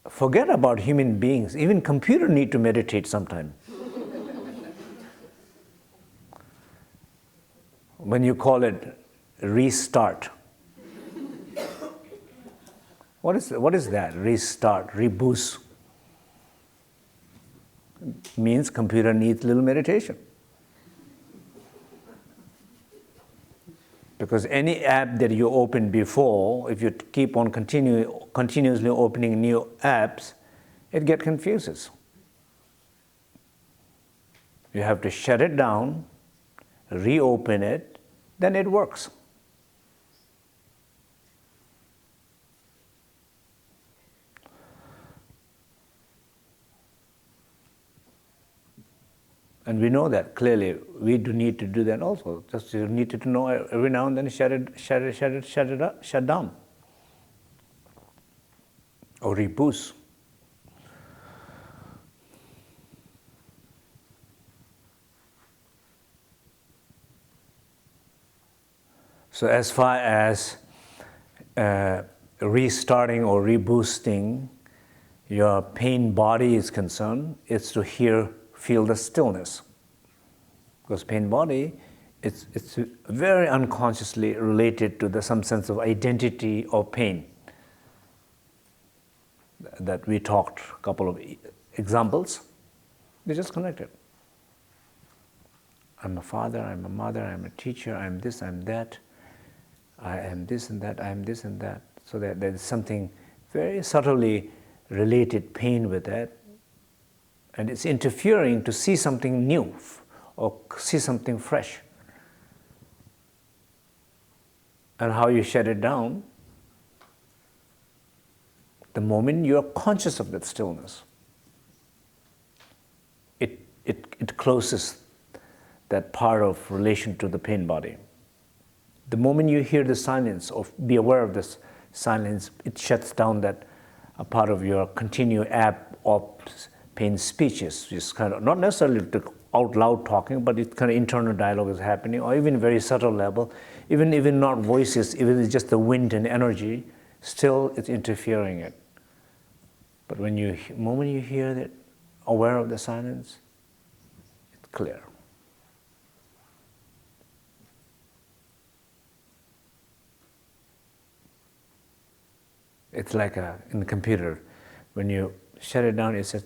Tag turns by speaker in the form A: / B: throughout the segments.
A: Forget about human beings. Even computer need to meditate sometime. When you call it restart. What is that? Restart, reboost. Means computer needs a little meditation. Because any app that you opened before, if you keep on continuously opening new apps, it gets confuses. You have to shut it down, reopen it, then it works. And we know that clearly. We do need to do that also. Just you need to know every now and then shut down. Or reboot. So as far as restarting or reboosting your pain body is concerned, it's to feel the stillness. Because pain body, it's very unconsciously related to some sense of identity of pain. That we talked a couple of examples. They're just connected. I'm a father, I'm a mother, I'm a teacher, I'm this, I'm that. I am this and that, I am this and that. So that there's something very subtly related pain with that. And it's interfering to see something new or see something fresh. And how you shut it down, the moment you're conscious of that stillness, it closes that part of relation to the pain body. The moment you hear the silence or be aware of this silence, it shuts down that a part of your continued app of pain speeches. Just kind of, not necessarily out loud talking, but it's kind of internal dialogue is happening, or even very subtle level, even not voices, even it's just the wind and energy, still it's interfering it. But moment you hear it, aware of the silence, it's clear. It's like in the computer, when you shut it down, it's just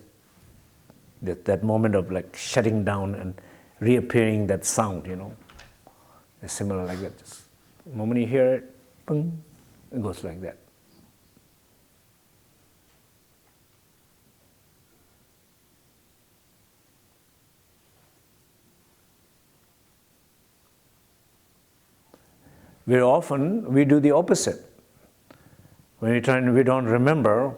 A: that moment of like shutting down and reappearing that sound, It's similar like that. Just the moment you hear it, boom, it goes like that. Very often we do the opposite. When we don't remember,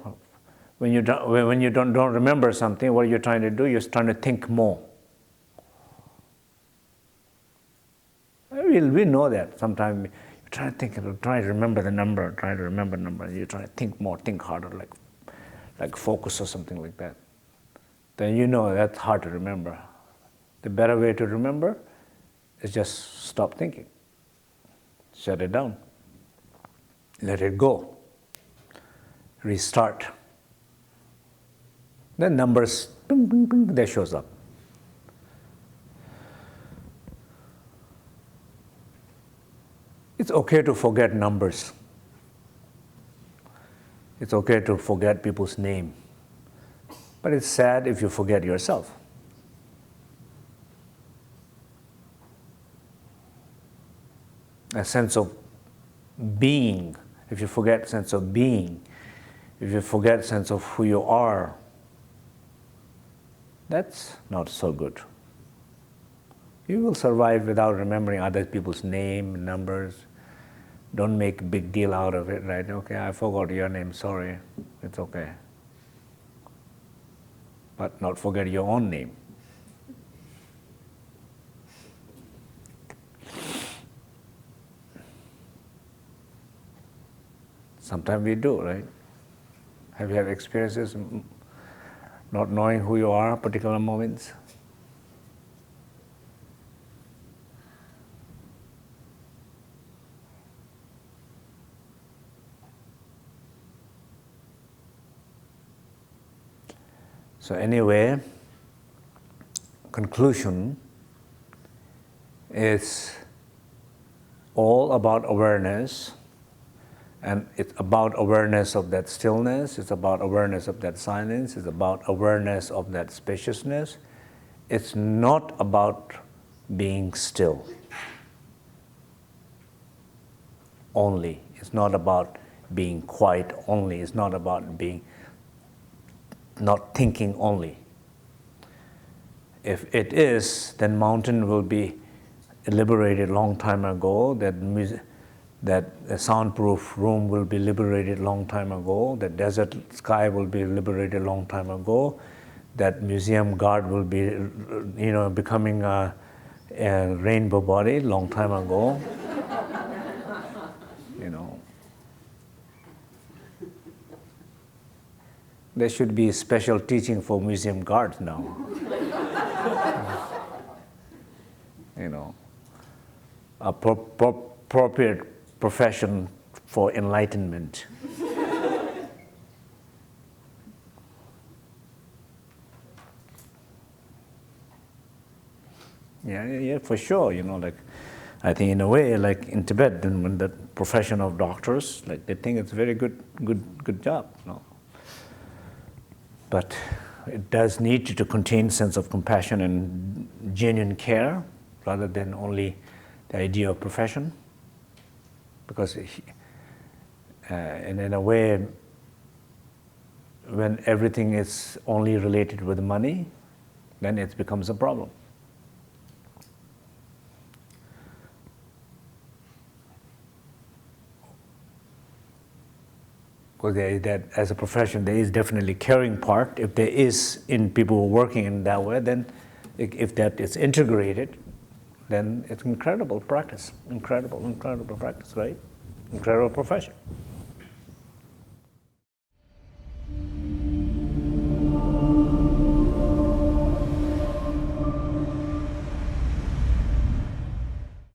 A: when you don't remember something, what you're trying to do, you're trying to think more. We know that. Sometimes you try to think, try to remember the number, you try to think more, think harder, like focus or something like that. Then you know that's hard to remember. The better way to remember is just stop thinking. Shut it down. Let it go. Restart. Then numbers, bing, bing, bing, that shows up. It's okay to forget numbers. It's okay to forget people's name. But it's sad if you forget yourself. A sense of being, if you forget sense of being, if you forget sense of who you are, that's not so good. You will survive without remembering other people's name, numbers. Don't make a big deal out of it, right? Okay, I forgot your name, sorry. It's okay. But not forget your own name. Sometimes we do, right? Have you had experiences not knowing who you are at particular moments? So anyway, conclusion is all about awareness, and it's about awareness of that stillness, it's about awareness of that silence, it's about awareness of that spaciousness. It's not about being still only. It's not about being quiet only. It's not about being not thinking only. If it is, then mountain will be liberated long time ago, that a soundproof room will be liberated long time ago, that desert sky will be liberated long time ago, that museum guard will be, becoming a rainbow body long time ago. There should be special teaching for museum guards now. Appropriate profession for enlightenment. Yeah, for sure. I think in a way, like in Tibet, then when the profession of doctors, like they think it's a very good job. But it does need to contain sense of compassion and genuine care, rather than only the idea of profession. Because in a way, when everything is only related with money, then it becomes a problem. Because that as a profession, there is definitely caring part. If there is in people working in that way, then if that is integrated, then it's incredible practice. Incredible practice, right? Incredible profession.